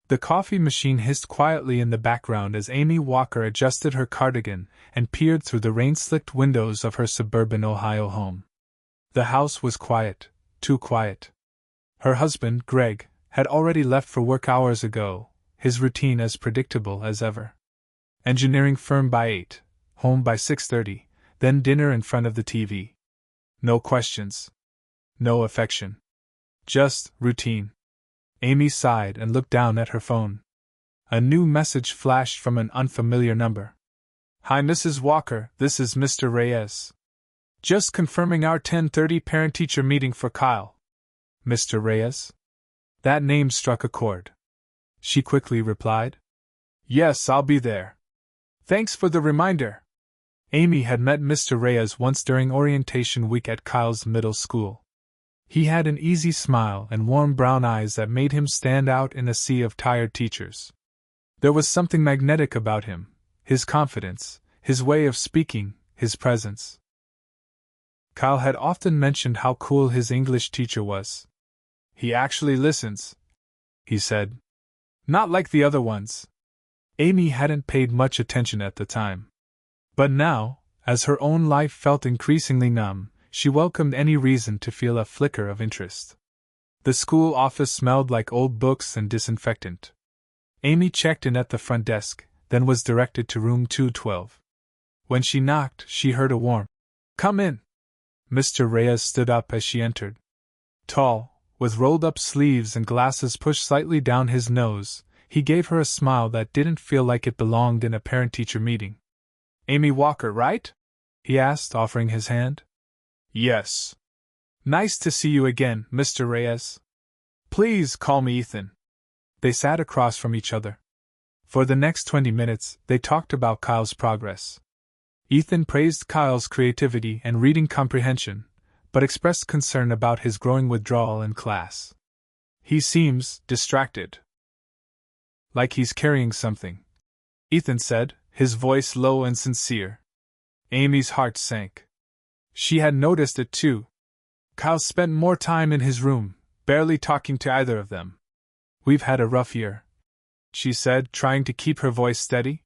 The coffee machine hissed quietly in the background as Amy Walker adjusted her cardigan and peered through the rain-slicked windows of her suburban Ohio home. The house was quiet, too quiet. Her husband, Greg, had already left for work hours ago, his routine as predictable as ever. Engineering firm by 8, home by 6:30, then dinner in front of the TV. No questions. No affection. Just routine. Amy sighed and looked down at her phone. A new message flashed from an unfamiliar number. "Hi Mrs. Walker, this is Mr. Reyes. Just confirming our 10:30 parent-teacher meeting for Kyle." Mr. Reyes? That name struck a chord. She quickly replied, "Yes, I'll be there. Thanks for the reminder." Amy had met Mr. Reyes once during orientation week at Kyle's middle school. He had an easy smile and warm brown eyes that made him stand out in a sea of tired teachers. There was something magnetic about him, his confidence, his way of speaking, his presence. Kyle had often mentioned how cool his English teacher was. "He actually listens," he said. "Not like the other ones." Amy hadn't paid much attention at the time. But now, as her own life felt increasingly numb, she welcomed any reason to feel a flicker of interest. The school office smelled like old books and disinfectant. Amy checked in at the front desk, then was directed to room 212. When she knocked, she heard a warm, "Come in." Mr. Reyes stood up as she entered. Tall, with rolled-up sleeves and glasses pushed slightly down his nose, he gave her a smile that didn't feel like it belonged in a parent-teacher meeting. "Amy Walker, right?" he asked, offering his hand. "Yes. Nice to see you again, Mr. Reyes. Please call me Ethan." They sat across from each other. For the next 20 minutes, they talked about Kyle's progress. Ethan praised Kyle's creativity and reading comprehension, but expressed concern about his growing withdrawal in class. "He seems distracted. Like he's carrying something," Ethan said, his voice low and sincere. Amy's heart sank. She had noticed it too. Kyle spent more time in his room, barely talking to either of them. "We've had a rough year," she said, trying to keep her voice steady.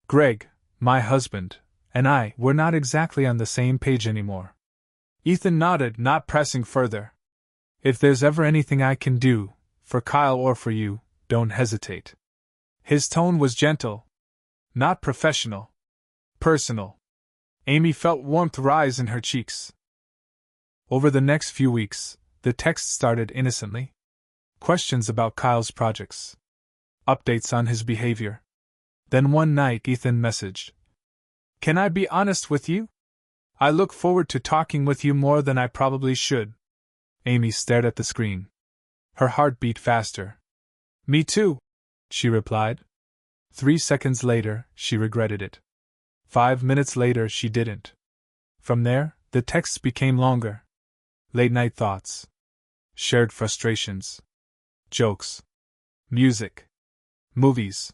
"Greg, my husband, and I were not exactly on the same page anymore." Ethan nodded, not pressing further. "If there's ever anything I can do, for Kyle or for you, don't hesitate." His tone was gentle. Not professional. Personal. Amy felt warmth rise in her cheeks. Over the next few weeks, the texts started innocently. Questions about Kyle's projects. Updates on his behavior. Then one night Ethan messaged, "Can I be honest with you? I look forward to talking with you more than I probably should." Amy stared at the screen. Her heart beat faster. "Me too," she replied. 3 seconds later, she regretted it. 5 minutes later, she didn't. From there, the texts became longer. Late-night thoughts. Shared frustrations. Jokes. Music. Movies.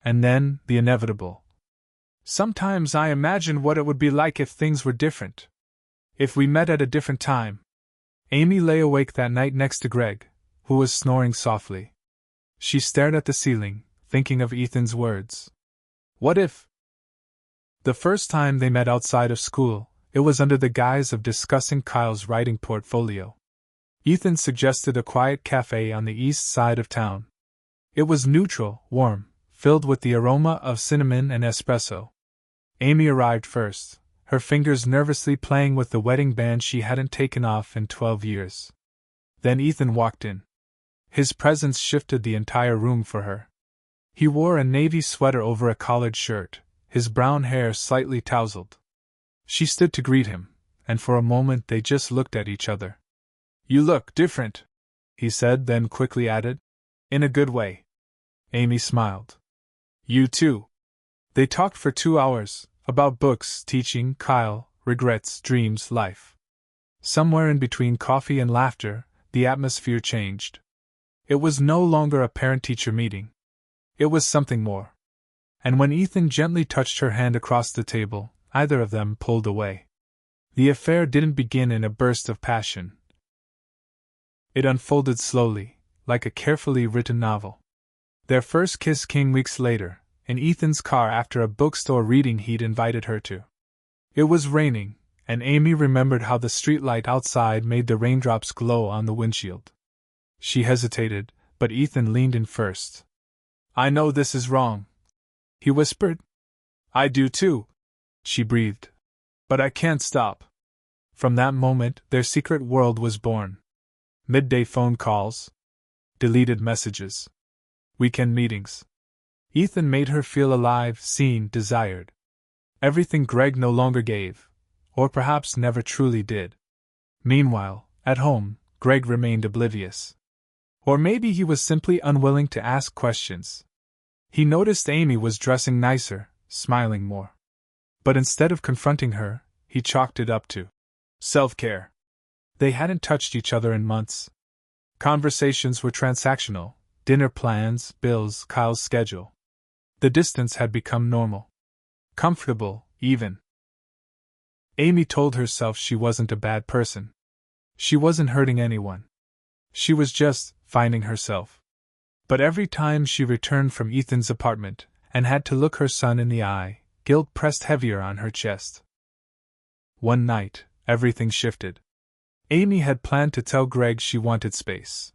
And then, the inevitable. "Sometimes I imagine what it would be like if things were different. If we met at a different time." Amy lay awake that night next to Greg, who was snoring softly. She stared at the ceiling, thinking of Ethan's words. What if? The first time they met outside of school, it was under the guise of discussing Kyle's writing portfolio. Ethan suggested a quiet cafe on the east side of town. It was neutral, warm, filled with the aroma of cinnamon and espresso. Amy arrived first, her fingers nervously playing with the wedding band she hadn't taken off in 12 years. Then Ethan walked in. His presence shifted the entire room for her. He wore a navy sweater over a collared shirt, his brown hair slightly tousled. She stood to greet him, and for a moment they just looked at each other. "You look different," he said, then quickly added, "In a good way." Amy smiled. "You too." They talked for 2 hours, about books, teaching, Kyle, regrets, dreams, life. Somewhere in between coffee and laughter, the atmosphere changed. It was no longer a parent-teacher meeting. It was something more. And when Ethan gently touched her hand across the table, either of them pulled away. The affair didn't begin in a burst of passion. It unfolded slowly, like a carefully written novel. Their first kiss came weeks later, in Ethan's car after a bookstore reading he'd invited her to. It was raining, and Amy remembered how the streetlight outside made the raindrops glow on the windshield. She hesitated, but Ethan leaned in first. "I know this is wrong," he whispered. "I do too," she breathed. "But I can't stop." From that moment, their secret world was born. Midday phone calls. Deleted messages. Weekend meetings. Ethan made her feel alive, seen, desired. Everything Greg no longer gave, or perhaps never truly did. Meanwhile, at home, Greg remained oblivious. Or maybe he was simply unwilling to ask questions. He noticed Amy was dressing nicer, smiling more. But instead of confronting her, he chalked it up to self-care. They hadn't touched each other in months. Conversations were transactional: dinner plans, bills, Kyle's schedule. The distance had become normal. Comfortable, even. Amy told herself she wasn't a bad person. She wasn't hurting anyone. She was just finding herself. But every time she returned from Ethan's apartment and had to look her son in the eye, guilt pressed heavier on her chest. One night, everything shifted. Amy had planned to tell Greg she wanted space.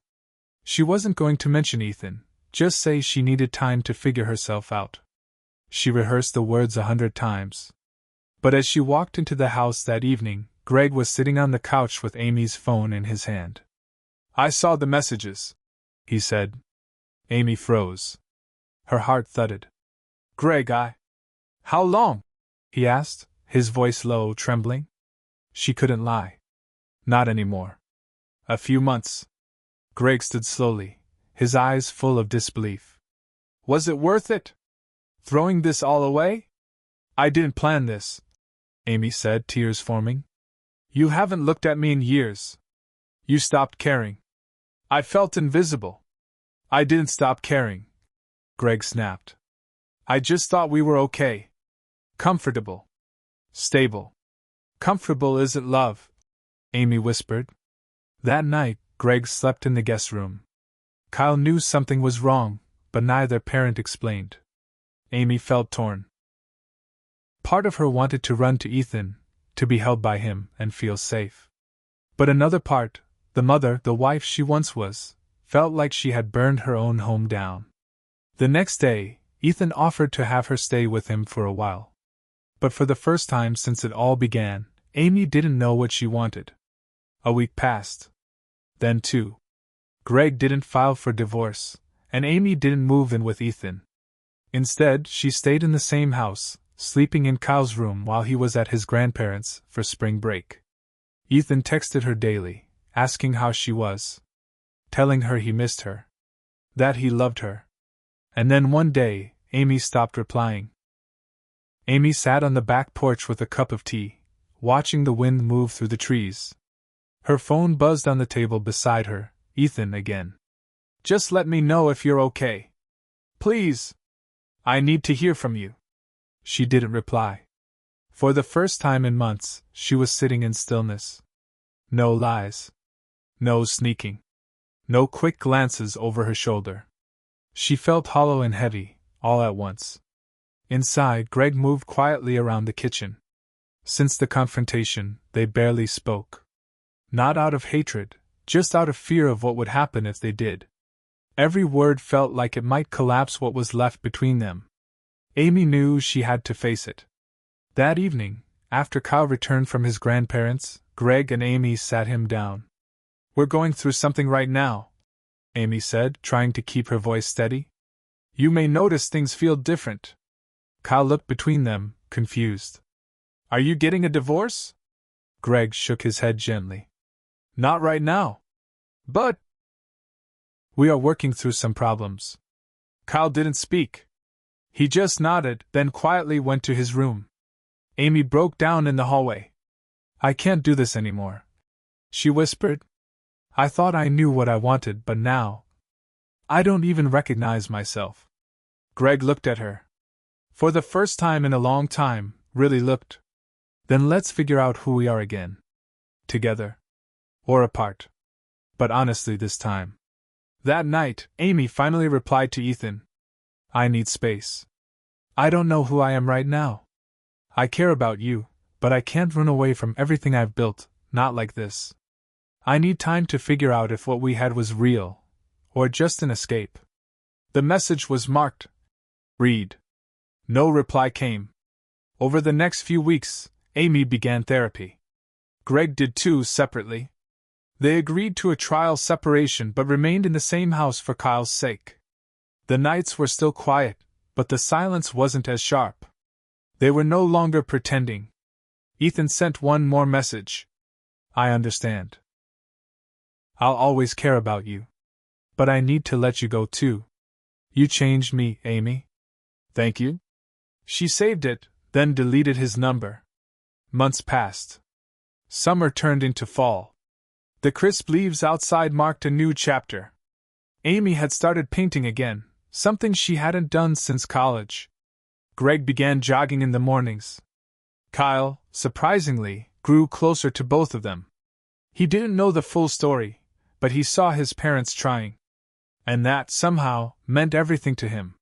She wasn't going to mention Ethan, just say she needed time to figure herself out. She rehearsed the words 100 times. But as she walked into the house that evening, Greg was sitting on the couch with Amy's phone in his hand. "I saw the messages," he said. Amy froze. Her heart thudded. "Greg, How long?" he asked, his voice low, trembling. She couldn't lie. Not anymore. "A few months." Greg stood slowly, his eyes full of disbelief. "Was it worth it? Throwing this all away?" "I didn't plan this," Amy said, tears forming. "You haven't looked at me in years. You stopped caring. I felt invisible." "I didn't stop caring," Greg snapped. "I just thought we were okay. Comfortable. Stable." "Comfortable isn't love," Amy whispered. That night, Greg slept in the guest room. Kyle knew something was wrong, but neither parent explained. Amy felt torn. Part of her wanted to run to Ethan, to be held by him and feel safe. But another part, the mother, the wife she once was, felt like she had burned her own home down. The next day, Ethan offered to have her stay with him for a while. But for the first time since it all began, Amy didn't know what she wanted. A week passed. Then 2. Greg didn't file for divorce, and Amy didn't move in with Ethan. Instead, she stayed in the same house, sleeping in Kyle's room while he was at his grandparents' for spring break. Ethan texted her daily, asking how she was, telling her he missed her, that he loved her. And then one day, Amy stopped replying. Amy sat on the back porch with a cup of tea, watching the wind move through the trees. Her phone buzzed on the table beside her. "Ethan again. Just let me know if you're okay. Please. I need to hear from you." She didn't reply. For the first time in months, she was sitting in stillness. No lies. No sneaking. No quick glances over her shoulder. She felt hollow and heavy, all at once. Inside, Greg moved quietly around the kitchen. Since the confrontation, they barely spoke. Not out of hatred, just out of fear of what would happen if they did. Every word felt like it might collapse what was left between them. Amy knew she had to face it. That evening, after Kyle returned from his grandparents', Greg and Amy sat him down. "We're going through something right now," Amy said, trying to keep her voice steady. "You may notice things feel different." Kyle looked between them, confused. "Are you getting a divorce?" Greg shook his head gently. "Not right now. But we are working through some problems." Kyle didn't speak. He just nodded, then quietly went to his room. Amy broke down in the hallway. "I can't do this anymore," she whispered. "I thought I knew what I wanted, but now I don't even recognize myself." Greg looked at her. For the first time in a long time, really looked. "Then let's figure out who we are again. Together. Or apart. But honestly this time." That night, Amy finally replied to Ethan. I need space. I don't know who I am right now. I care about you, but I can't run away from everything I've built, not like this. I need time to figure out if what we had was real, or just an escape. The message was marked, Read. No reply came. Over the next few weeks, Amy began therapy. Greg did too, separately. They agreed to a trial separation but remained in the same house for Kyle's sake. The nights were still quiet, but the silence wasn't as sharp. They were no longer pretending. Ethan sent one more message. I understand. I'll always care about you. But I need to let you go too. You changed me, Amy. Thank you. She saved it, then deleted his number. Months passed. Summer turned into fall. The crisp leaves outside marked a new chapter. Amy had started painting again, something she hadn't done since college. Greg began jogging in the mornings. Kyle, surprisingly, grew closer to both of them. He didn't know the full story, but he saw his parents trying. And that, somehow, meant everything to him.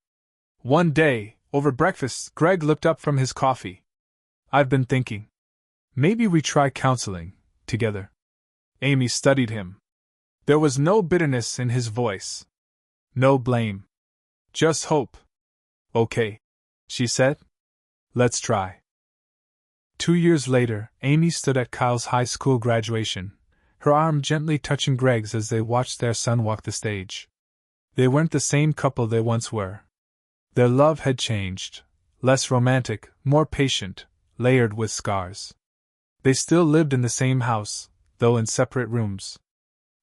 One day, over breakfast, Greg looked up from his coffee. I've been thinking. Maybe we try counseling, together. Amy studied him. There was no bitterness in his voice. No blame. Just hope. Okay, she said. Let's try. 2 years later, Amy stood at Kyle's high school graduation, her arm gently touching Greg's as they watched their son walk the stage. They weren't the same couple they once were. Their love had changed, less romantic, more patient, layered with scars. They still lived in the same house, though in separate rooms.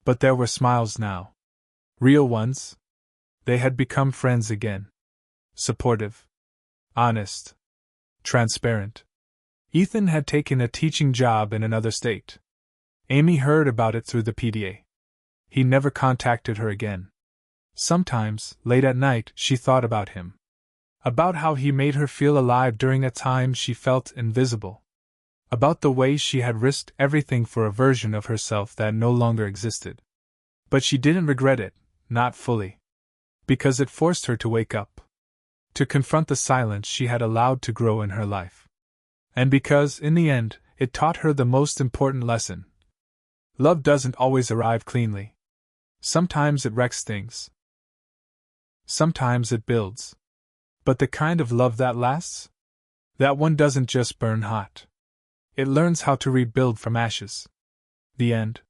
But there were smiles now. Real ones. They had become friends again. Supportive. Honest. Transparent. Ethan had taken a teaching job in another state. Amy heard about it through the PDA. He never contacted her again. Sometimes, late at night, she thought about him. About how he made her feel alive during a time she felt invisible. About the way she had risked everything for a version of herself that no longer existed. But she didn't regret it, not fully. Because it forced her to wake up. To confront the silence she had allowed to grow in her life. And because, in the end, it taught her the most important lesson. Love doesn't always arrive cleanly. Sometimes it wrecks things. Sometimes it builds. But the kind of love that lasts? That one doesn't just burn hot. It learns how to rebuild from ashes. The end.